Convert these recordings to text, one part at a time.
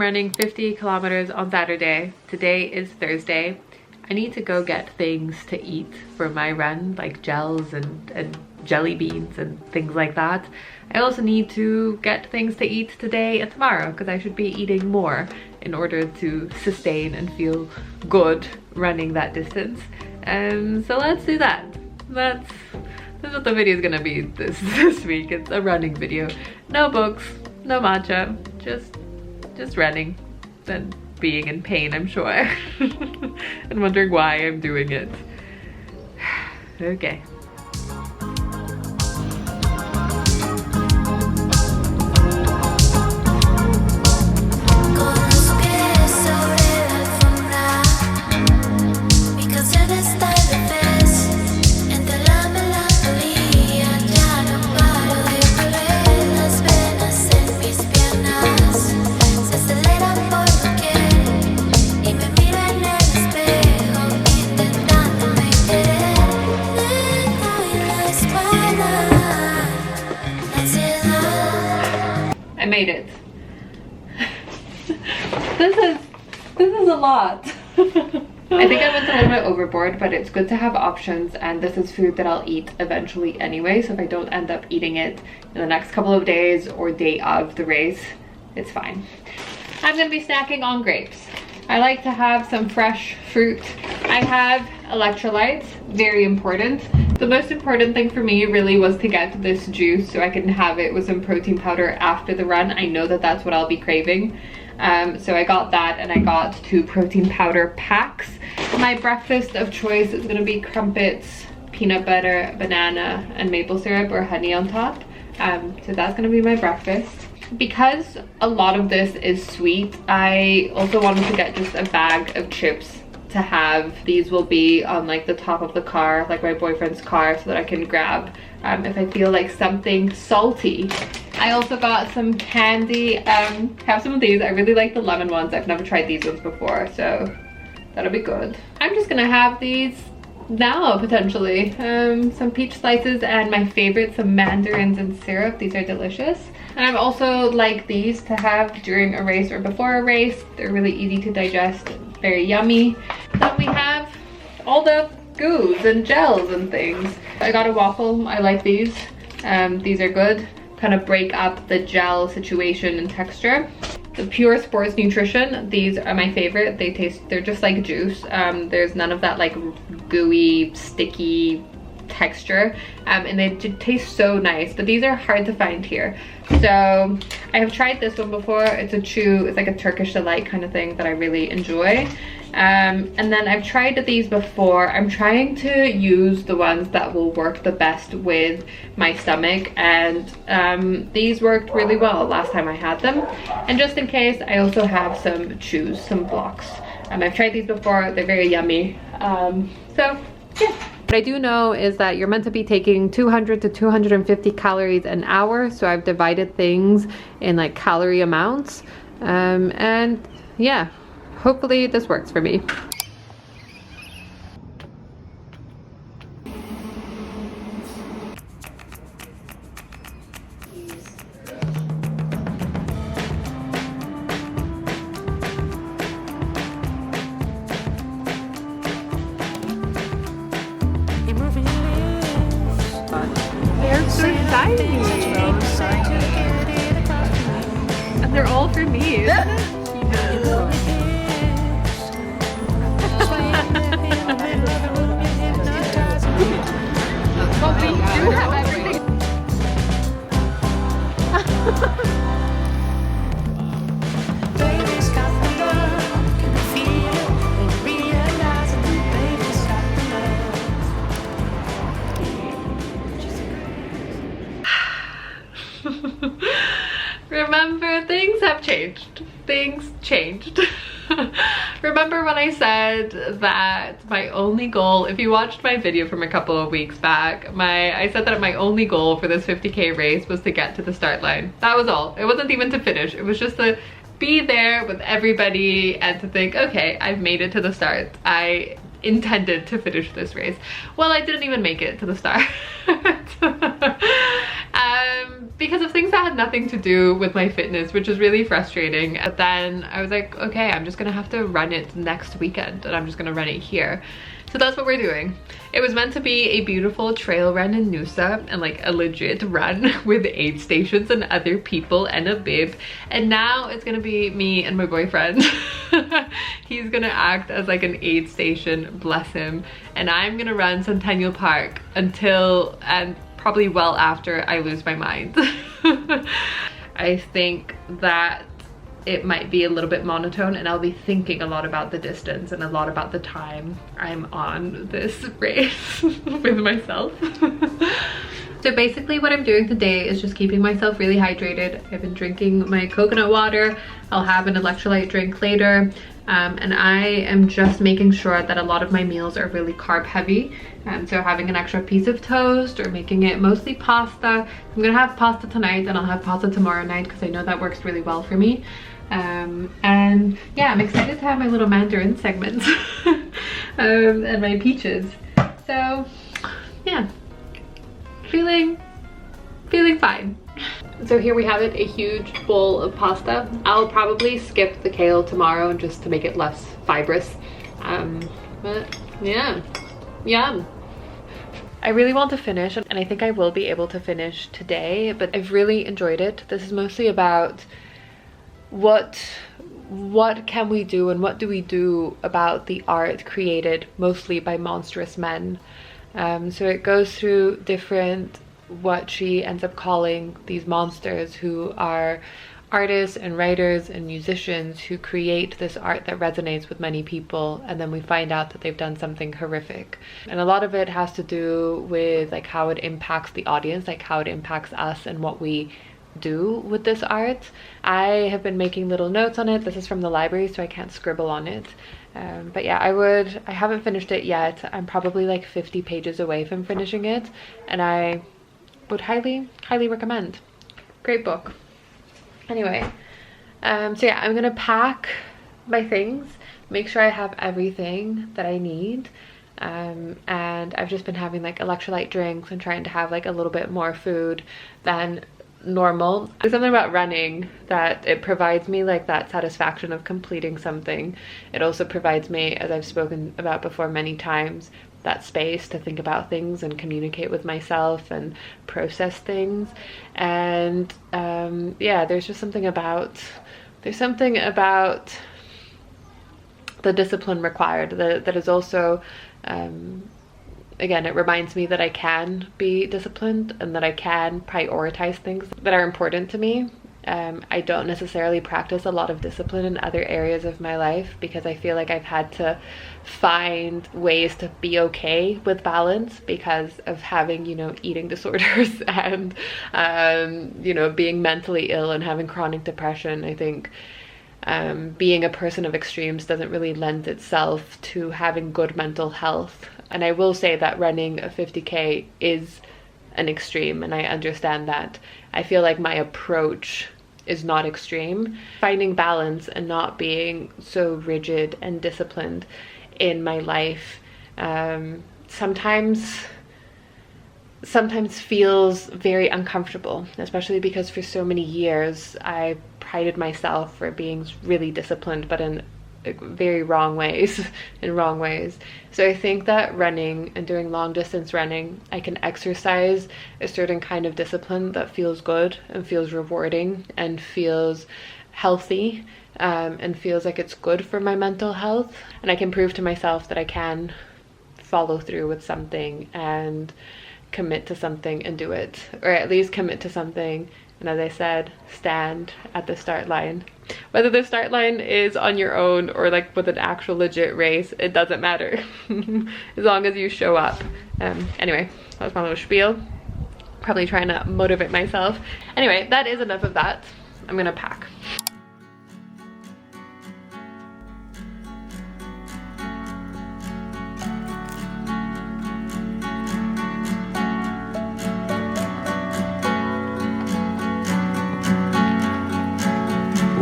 running 50 kilometers on Saturday. Today is Thursday. I need to go get things to eat for my run, like gels and jelly beans and things like that. I also need to get things to eat today and tomorrow because I should be eating more in order to sustain and feel good running that distance. So let's do that. This is what the video is gonna be this week. It's a running video. No books, no matcha, just running and being in pain, I'm sure. And wondering why I'm doing it. Okay. I made it. This is a lot. I think I went a little bit overboard, but it's good to have options, and this is food that I'll eat eventually anyway, so if I don't end up eating it in the next couple of days or day of the race, it's fine. I'm gonna be snacking on grapes. I like to have some fresh fruit. I have electrolytes, very important. The most important thing for me really was to get this juice so I can have it with some protein powder after the run. I know that that's what I'll be craving. So I got that, and I got 2 protein powder packs. My breakfast of choice is gonna be crumpets, peanut butter, banana, and maple syrup or honey on top. So that's gonna be my breakfast. Because a lot of this is sweet, I also wanted to get just a bag of chips to have. These will be on like the top of the car, like my boyfriend's car, so that I can grab if I feel like something salty. I also got some candy. Have some of these. I really like the lemon ones. I've never tried these ones before, so that'll be good. I'm just gonna have these now, potentially. Some peach slices, and my favorite, some mandarins and syrup. These are delicious. And I've also like these to have during a race or before a race. They're really easy to digest, very yummy. Then we have all the goos and gels and things. I got a waffle. I like these. These are good. Kind of break up the gel situation and texture. The Pure Sports Nutrition, these are my favorite. They're just like juice. There's none of that like gooey, sticky texture, and they taste so nice, but these are hard to find here. So I have tried this one before. It's like a Turkish delight kind of thing that I really enjoy. And then I've tried these before. I'm trying to use the ones that will work the best with my stomach, and these worked really well last time I had them. And just in case, I also have some chews, some blocks. I've tried these before. They're very yummy. So yeah. What I do know is that you're meant to be taking 200 to 250 calories an hour, so I've divided things in like calorie amounts, and yeah, hopefully this works for me. They're so tiny. And they're all for me. But we do have everything. Remember, things have changed. Things changed. Remember when I said that my only goal, if you watched my video from a couple of weeks back, I said that my only goal for this 50K race was to get to the start line. That was all. It wasn't even to finish. It was just to be there with everybody and to think, okay, I've made it to the start. I intended to finish this race. Well, I didn't even make it to the start. because of things that had nothing to do with my fitness, which was really frustrating. But then I was like, okay, I'm just gonna have to run it next weekend, and I'm just gonna run it here. So that's what we're doing. It was meant to be a beautiful trail run in Noosa and like a legit run with aid stations and other people and a bib. And now it's gonna be me and my boyfriend. He's gonna act as like an aid station, bless him. And I'm gonna run Centennial Park until, and probably well after, I lose my mind. I think that it might be a little bit monotone, and I'll be thinking a lot about the distance and a lot about the time I'm on this race with myself. So basically what I'm doing today is just keeping myself really hydrated. I've been drinking my coconut water. I'll have an electrolyte drink later. And I am just making sure that a lot of my meals are really carb heavy. So having an extra piece of toast or making it mostly pasta. I'm gonna have pasta tonight, and I'll have pasta tomorrow night because I know that works really well for me. And yeah, I'm excited to have my little Mandarin segments and my peaches. So yeah, feeling fine. So here we have it, a huge bowl of pasta. I'll probably skip the kale tomorrow just to make it less fibrous. But yeah, yum. I really want to finish, and I think I will be able to finish today, but I've really enjoyed it. This is mostly about what can we do, and what do we do about the art created mostly by monstrous men. So it goes through different, what she ends up calling these monsters, who are artists and writers and musicians who create this art that resonates with many people, and then we find out that they've done something horrific. And a lot of it has to do with like how it impacts the audience, like how it impacts us and what we do with this art. I have been making little notes on it. This is from the library, so I can't scribble on it. But yeah, I haven't finished it yet. I'm probably like 50 pages away from finishing it, and I would highly recommend. Great book. Anyway, so yeah, I'm gonna pack my things, make sure I have everything that I need. And I've just been having like electrolyte drinks and trying to have like a little bit more food than normal. There's something about running that it provides me like that satisfaction of completing something. It also provides me, as I've spoken about before many times, that space to think about things and communicate with myself and process things. And yeah, there's something about the discipline required that is also again, it reminds me that I can be disciplined and that I can prioritize things that are important to me. I don't necessarily practice a lot of discipline in other areas of my life because I feel like I've had to find ways to be okay with balance because of having, you know, eating disorders and, you know, being mentally ill and having chronic depression. I think being a person of extremes doesn't really lend itself to having good mental health. And I will say that running a 50K is an extreme, and I understand that. I feel like my approach is not extreme. Finding balance and not being so rigid and disciplined in my life sometimes feels very uncomfortable, especially because for so many years I prided myself for being really disciplined, but in very wrong ways. So I think that running and doing long distance running, I can exercise a certain kind of discipline that feels good and feels rewarding and feels healthy, and feels like it's good for my mental health. And I can prove to myself that I can follow through with something and commit to something and do it, or at least commit to something, and as I said, stand at the start line. Whether the start line is on your own or like with an actual legit race, it doesn't matter. As long as you show up. Anyway, that was my little spiel. Probably trying to motivate myself. Anyway, that is enough of that. I'm gonna pack.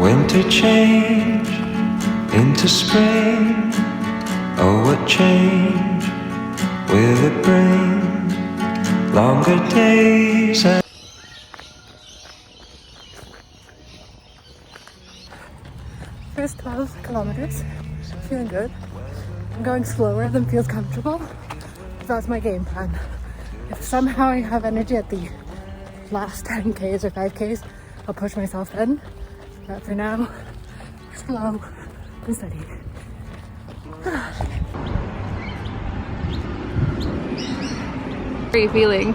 Winter change into spring. Oh, what change will it bring? Longer days and good. I'm going slower than feels comfortable. That's my game plan. If somehow I have energy at the last 10Ks or 5Ks, I'll push myself in. But for now, slow and steady. How are you feeling?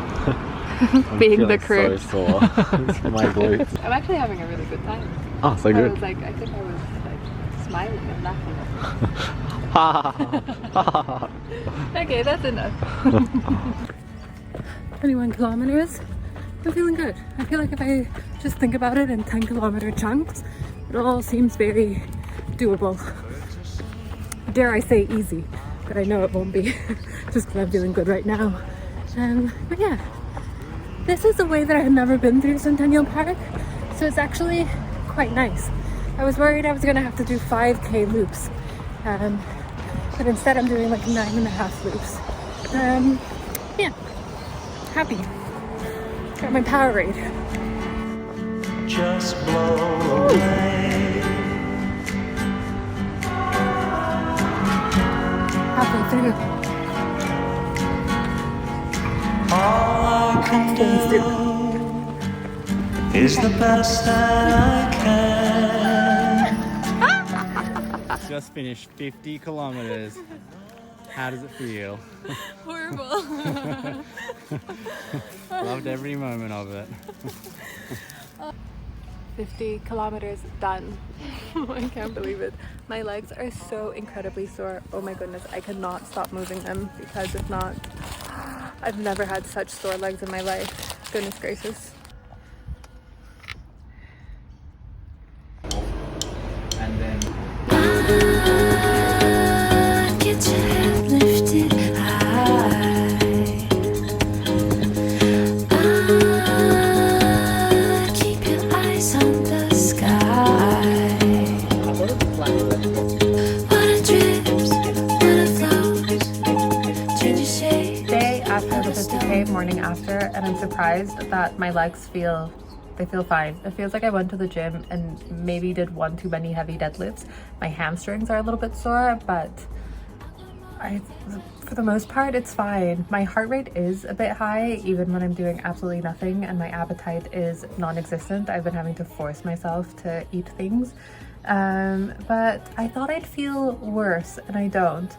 Being the crew. So sore. My glutes. I'm actually having a really good time. Oh, so good. I think I was like smiling and laughing. Okay, that's enough. 21 kilometers. I'm feeling good. I feel like if I just think about it in 10-kilometer chunks, it all seems very doable. Dare I say easy, but I know it won't be just because I'm feeling good right now. But yeah, this is a way that I had never been through Centennial Park, so it's actually quite nice. I was worried I was gonna have to do 5K loops, but instead I'm doing like 9.5 loops. Yeah, happy. Got my Powerade. Just blow away. Halfway through. All I can do is the best that I can. Just finished 50 kilometers. How does it feel? Horrible. Loved every moment of it. 50 kilometers done. I can't believe it. My legs are so incredibly sore. Oh my goodness, I cannot stop moving them because if not, I've never had such sore legs in my life. Goodness gracious. And then Get your head lifted high. Keep your eyes on the sky. Water drips, water flows. Change your shape. Day after the 50K, morning after, and I'm surprised that my legs feel fine. It feels like I went to the gym and maybe did one too many heavy deadlifts. My hamstrings are a little bit sore, but for the most part, it's fine. My heart rate is a bit high, even when I'm doing absolutely nothing, and my appetite is non-existent. I've been having to force myself to eat things. But I thought I'd feel worse, and I don't.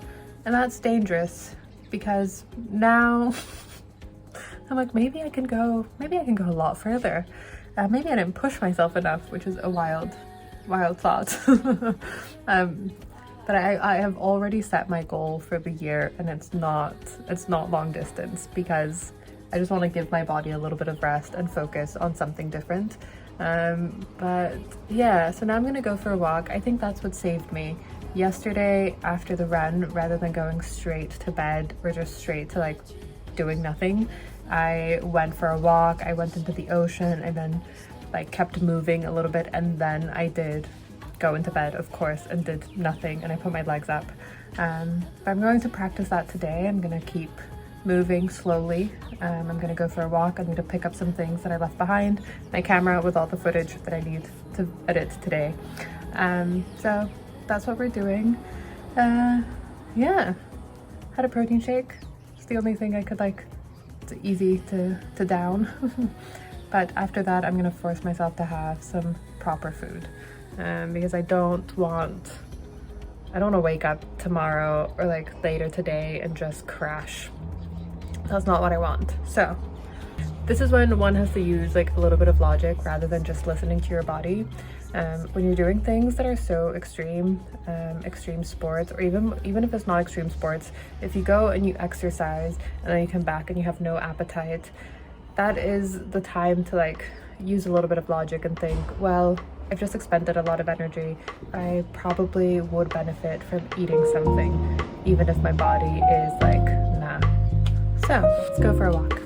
And that's dangerous, because now I'm like, maybe I can go a lot further. Maybe I didn't push myself enough, which is a wild thought. But I have already set my goal for the year, and it's not long distance, because I just want to give my body a little bit of rest and focus on something different. But yeah, so now I'm gonna go for a walk. I think that's what saved me. Yesterday after the run, rather than going straight to bed or just straight to like doing nothing, I went for a walk, I went into the ocean, and then like kept moving a little bit, and then I did go into bed, of course, and did nothing, and I put my legs up. But I'm going to practice that today. I'm gonna keep moving slowly. I'm gonna go for a walk. I need to pick up some things that I left behind, my camera with all the footage that I need to edit today. So that's what we're doing. Yeah, had a protein shake. It's the only thing I could it's easy to down. But after that, I'm gonna force myself to have some proper food, because I don't want to wake up tomorrow or like later today and just crash. That's not what I want. So this is when one has to use like a little bit of logic rather than just listening to your body. When you're doing things that are so extreme, extreme sports, or even if it's not extreme sports, if you go and you exercise and then you come back and you have no appetite, that is the time to like use a little bit of logic and think, well, I've just expended a lot of energy. I probably would benefit from eating something, even if my body is like, nah. So let's go for a walk.